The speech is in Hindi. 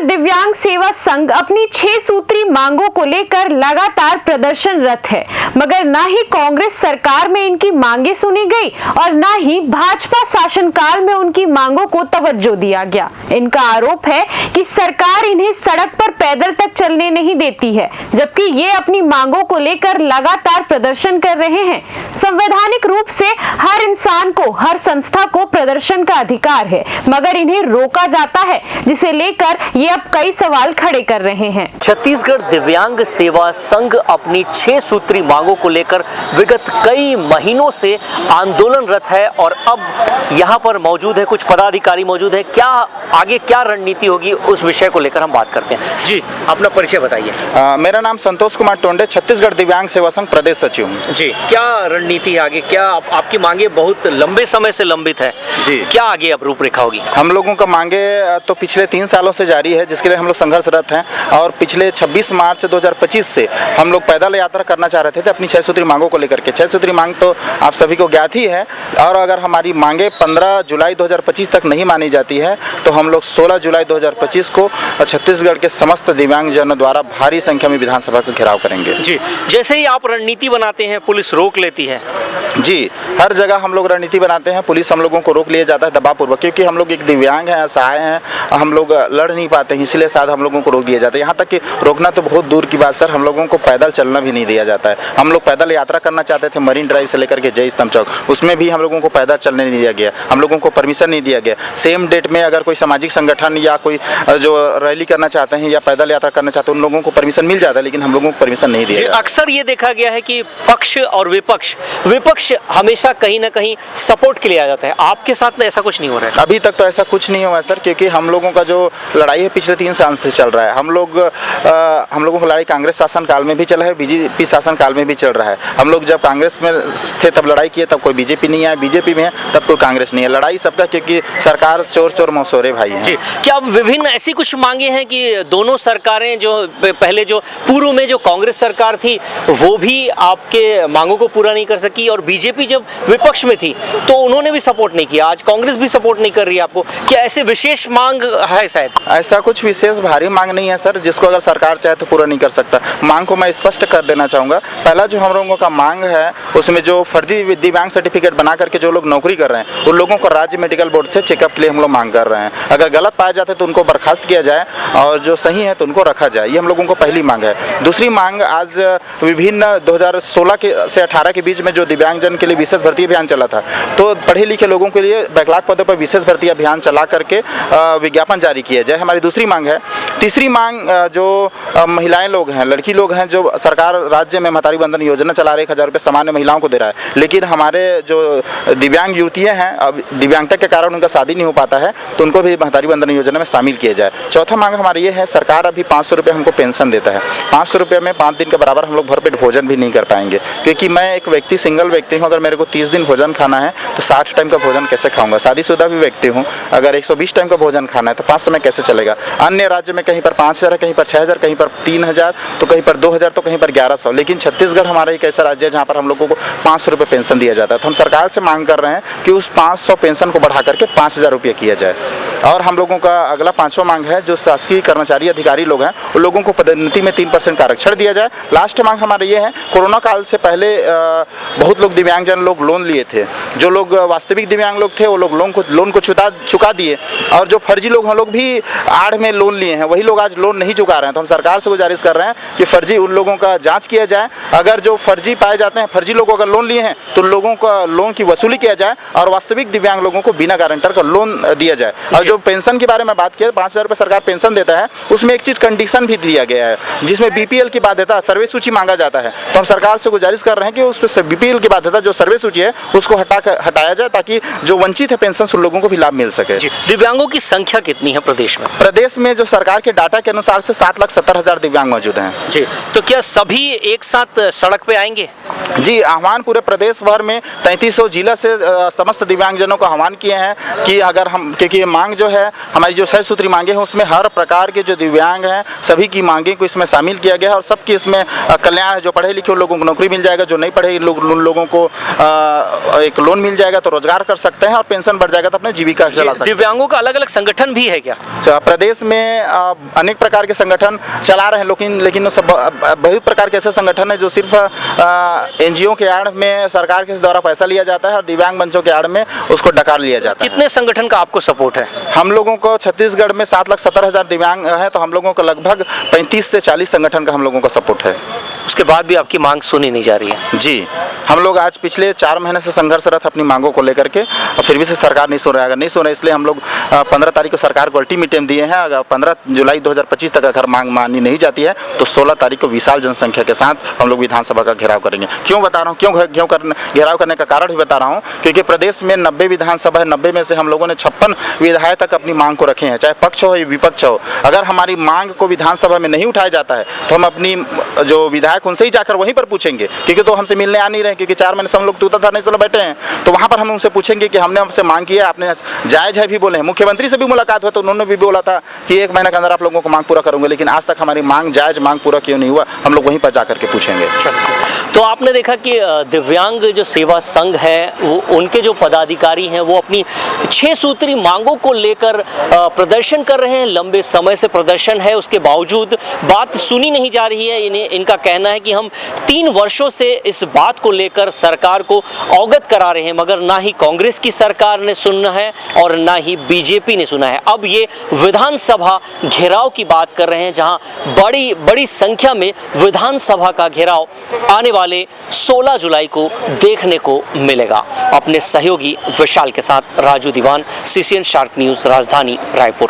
दिव्यांग सेवा संघ अपनी 6 सूत्री मांगों को लेकर लगातार प्रदर्शनरत है, मगर न ही कांग्रेस सरकार में इनकी मांगे सुनी गई और न ही भाजपा शासनकाल में उनकी मांगों को तवज्जो दिया गया। इनका आरोप है कि सरकार इन्हें सड़क पर पैदल तक चलने नहीं देती है, जबकि ये अपनी मांगों को लेकर लगातार प्रदर्शन कर रहे हैं। संवैधानिक रूप से हर इंसान को, हर संस्था को प्रदर्शन का अधिकार है, मगर इन्हें रोका जाता है, जिसे लेकर ये अब कई सवाल खड़े कर रहे हैं। छत्तीसगढ़ दिव्यांग सेवा संघ अपनी 6 सूत्री मांगों को लेकर विगत कई महीनों से आंदोलनरत है और अब यहाँ पर मौजूद है, कुछ पदाधिकारी मौजूद है। क्या आगे क्या रणनीति होगी उस विषय को लेकर हम बात करते हैं। जी, अपना परिचय बताइए। मेरा नाम संतोष कुमार टोंडे, छत्तीसगढ़ दिव्यांग सेवा संघ प्रदेश सचिव हूँ। जी, क्या रणनीति आगे, क्या आपकी मांगे बहुत लंबे समय से लंबित है जी, क्या आगे अब रूपरेखा होगी? हम लोगों का मांगे तो पिछले 3 सालों से जारी है, जिसके लिए हम लोग संघर्षरत हैं और पिछले 26 मार्च 2025 से हम लोग पैदल यात्रा करना चाह रहे थे अपनी 6 सूत्री मांगों को लेकर के। 6 सूत्री मांग तो आप सभी को ज्ञात ही है, और अगर हमारी मांगे 15 जुलाई 2025 तक नहीं मानी जाती है तो हम लोग 16 जुलाई 2025 को छत्तीसगढ़ के समस्त दिव्यांगजनों द्वारा भारी संख्या में विधानसभा का घेराव करेंगे। जी, जैसे ही आप रणनीति बनाते हैं पुलिस रोक लेती है? जी, हर जगह हम लोग रणनीति बनाते हैं, पुलिस हम लोगों को रोक लिया जाता है दबावपूर्वक, क्योंकि हम लोग एक दिव्यांग हैं, असहाय हैं, हम लोग लड़ नहीं पाते हैं, इसलिए शायद हम लोगों को रोक दिया जाता है। यहाँ तक कि रोकना तो बहुत दूर की बात सर, हम लोगों को पैदल चलना भी नहीं दिया जाता है। हम लोग पैदल यात्रा करना चाहते थे मरीन ड्राइव से लेकर के जय स्तंभ चौक, उसमें भी हम लोगों को पैदल चलने नहीं दिया गया, हम लोगों को परमिशन नहीं दिया गया। सेम डेट में अगर कोई सामाजिक संगठन या कोई जो रैली करना चाहते हैं या पैदल यात्रा करना चाहते हैं, उन लोगों को परमिशन मिल जाता है, लेकिन हम लोगों को परमिशन नहीं दिया जाता। अक्सर ये देखा गया है कि पक्ष और विपक्ष हमेशा कहीं ना कहीं सपोर्ट के लिए आ जाता है, आपके साथ में ऐसा कुछ नहीं हो रहा है? अभी तक तो ऐसा कुछ नहीं हुआ है सर, क्योंकि हम लोगों का जो लड़ाई है पिछले 3 साल से चल रहा है। हम लोगों को लड़ाई कांग्रेस शासन काल में भी चला है, बीजेपी शासन काल में भी चल रहा है। हम लोग जब कांग्रेस में थे तब लड़ाई किए, तब कोई बीजेपी नहीं है, बीजेपी में है तब कोई कांग्रेस नहीं है। लड़ाई सबका, क्योंकि सरकार चोर चोर मौसोरे भाई हैं। जी, क्या विभिन्न ऐसी कुछ मांगे हैं कि दोनों सरकारें, जो पहले जो पूर्व में जो कांग्रेस सरकार थी वो भी आपके मांगों को पूरा नहीं कर सकी, और बीजेपी जब विपक्ष में थी तो उन्होंने भी सपोर्ट नहीं किया, आज कांग्रेस भी सपोर्ट नहीं कर रही है आपको? क्या ऐसे विशेष मांग है? शायद ऐसा कुछ विशेष भारी मांग नहीं है सर, जिसको अगर सरकार चाहे तो पूरा नहीं कर सकता। मांग को मैं स्पष्ट कर देना चाहूँगा। पहला जो हम लोगों का मांग है, उसमें जो फर्जी दिव्यांग सर्टिफिकेट बना करके जो लोग नौकरी कर रहे हैं, उन लोगों को राज्य मेडिकल बोर्ड से चेकअप के लिए हम लोग मांग कर रहे हैं। अगर गलत पाए जाते तो उनको बर्खास्त किया जाए और जो सही है तो उनको रखा जाए, ये हम लोगों को पहली मांग है। दूसरी मांग, आज विभिन्न 2016 से 18 के बीच में जो दिव्यांगजन के लिए विशेष भर्ती अभियान चला था, तो पढ़े लिखे लोगों के लिए बैकलॉग पदों पर विशेष भर्ती अभियान चला करके विज्ञापन जारी किया जाए, हमारी दूसरी मांग है। तीसरी मांग, जो महिलाएं लोग हैं, लड़की लोग हैं, जो सरकार राज्य में महतारी बंधन योजना चला रही है, 1000 रुपये सामान्य महिलाओं को दे रहा है, लेकिन हमारे जो दिव्यांग युवतियाँ हैं, अब दिव्यांगता के कारण उनका शादी नहीं हो पाता है, तो उनको भी महतारी बंधन योजना में शामिल किया जाए। चौथा मांग हमारी ये है, सरकार अभी 500 रुपये हमको पेंशन देता है, 500 रुपये में 5 दिन के बराबर हम लोग भरपेट भोजन भी नहीं कर पाएंगे, क्योंकि मैं एक व्यक्ति, सिंगल व्यक्ति हूँ। अगर मेरे को 30 दिन भोजन खाना है तो 60 टाइम का भोजन कैसे खाऊंगा? शादीशुदा भी व्यक्ति हूँ, अगर 120 टाइम का भोजन खाना है तो 500 में कैसे चलेगा? अन्य राज्य में कहीं पर 5000 है, कहीं पर 6000, कहीं पर 3000, तो कहीं पर 2000, तो कहीं पर 1100, लेकिन छत्तीसगढ़ हमारा एक ऐसा राज्य है जहाँ पर हम लोगों को 500 रुपये पेंशन दिया जाता है। तो हम सरकार से मांग कर रहे हैं कि उस 500 पेंशन को बढ़ा करके 5000 रुपये किया जाए। और हम लोगों का अगला 5वां मांग है, जो शासकीय कर्मचारी अधिकारी लोग हैं, उन लोगों को पदोन्नति में 3% का आरक्षण दिया जाए। लास्ट मांग हमारा ये है, कोरोना काल से पहले बहुत लोग दिव्यांगजन लोग लोन लिए थे, जो लोग वास्तविक दिव्यांग लोग थे वो लोग लोन को चुका दिए, और जो फर्जी लोग हैं, लोग भी आड़ में लोन लिए हैं, वही लोग आज लोन नहीं चुका रहे हैं। तो हम सरकार से गुजारिश कर रहे हैं कि फर्जी उन लोगों का जांच किया जाए, अगर जो फर्जी पाए जाते हैं, फर्जी लोग अगर लोन लिए हैं तो उन लोगों का लोन की वसूली किया जाए और वास्तविक दिव्यांग लोगों को बिना गारंटर का लोन दिया जाए। और जो पेंशन के बारे में बात किया, 5000 रुपये सरकार पेंशन देता है, उसमें एक चीज़ कंडीशन भी दिया गया है, जिसमें बीपीएल की बाध्यता, सर्वे सूची मांगा जाता है। तो हम सरकार से गुजारिश कर रहे हैं कि उस बीपीएल की बाध्यता, जो सर्वे सूची है, उसको हटाया जाए, ताकि जो वंचित है पेंशन, उन लोगों को भी लाभ मिल सके। दिव्यांगों की संख्या कितनी है प्रदेश में? प्रदेश में जो सरकार के डाटा के अनुसार से 7,70,000 दिव्यांग मौजूद हैं। जी, तो क्या सभी एक साथ सड़क पे आएंगे? जी, आह्वान पूरे प्रदेश भर में 3300 जिला से समस्त दिव्यांगजनों को आह्वान किए हैं कि अगर हम, क्योंकि ये मांग जो है हमारी जो 6 सूत्री मांगे हैं उसमें हर प्रकार के जो दिव्यांग हैं सभी की मांगे को इसमें शामिल किया गया है और सबकी इसमें कल्याण है। जो पढ़े लिखे उन लोगों को नौकरी मिल जाएगा, जो नहीं पढ़े उन लोगों को एक लोन मिल जाएगा तो रोजगार कर सकते हैं और पेंशन बढ़ जाएगा तो अपने जीविका चला सकते हैं। दिव्यांगों का अलग अलग संगठन भी है क्या? प्रदेश में अनेक प्रकार के संगठन चला रहे हैं, लेकिन सब बहुत प्रकार के ऐसे संगठन है जो सिर्फ एनजीओ के आड़ में सरकार के द्वारा पैसा लिया जाता है और दिव्यांग मंचों के आड़ में उसको डकार लिया जाता है। कितने संगठन का आपको सपोर्ट है? हम लोगों को छत्तीसगढ़ में 7,70,000 दिव्यांग है तो हम लोगों को लगभग 35 से 40 संगठन का हम लोगों का सपोर्ट है। उसके बाद भी आपकी मांग सुनी नहीं जा रही है? जी, हम लोग आज पिछले 4 महीने से संघर्षरत अपनी मांगों को लेकर के और फिर भी से सरकार नहीं सुन रहा है। अगर नहीं सुन रहा है इसलिए हम लोग 15 तारीख को सरकार को अल्टीमेटम दिए हैं। अगर 15 जुलाई 2025 तक अगर मांग मानी नहीं जाती है तो 16 तारीख को विशाल जनसंख्या के साथ हम लोग विधानसभा का घेराव करेंगे। क्यों बता रहा हूँ, घेराव करने का कारण भी बता रहा हूँ, क्योंकि प्रदेश में 90 विधानसभा है, 90 में से हम लोगों ने 56 विधायक तक अपनी मांग को रखे हैं, चाहे पक्ष हो या विपक्ष हो। अगर हमारी मांग को विधानसभा में नहीं उठाया जाता है तो हम अपनी जो विधायक उनसे ही जाकर वहीं पर पूछेंगे, क्योंकि तो हमसे मिलने आ नहीं रहे, क्योंकि 4 महीने से हम लोग तूता धरने से बैठे हैं। तो वहाँ पर हम उनसे पूछेंगे कि हमने आपसे मांग किया, आपने जायज़ है भी बोले हैं। मुख्यमंत्री से भी मुलाकात हुआ तो उन्होंने भी बोला था कि 1 महीने के अंदर आप लोगों को मांग पूरा करूंगे, लेकिन आज तक हमारी मांग जायज़ मांग पूरा क्यों नहीं हुआ, हम लोग वहीं पर जाकर के पूछेंगे। तो आपने देखा कि दिव्यांग जो सेवा संघ है वो उनके जो पदाधिकारी हैं वो अपनी 6 सूत्री मांगों को लेकर प्रदर्शन कर रहे हैं। लंबे समय से प्रदर्शन है, उसके बावजूद बात सुनी नहीं जा रही है। इनका कहना है कि हम 3 वर्षों से इस बात को लेकर सरकार को अवगत करा रहे हैं, मगर ना ही कांग्रेस की सरकार ने सुना है और ना ही बीजेपी ने सुना है। अब ये विधानसभा घेराव की बात कर रहे हैं, जहां बड़ी संख्या में विधानसभा का घेराव आने वाले 16 जुलाई को देखने को मिलेगा। अपने सहयोगी विशाल के साथ राजू दीवान, CCN शार्क न्यूज़, राजधानी रायपुर।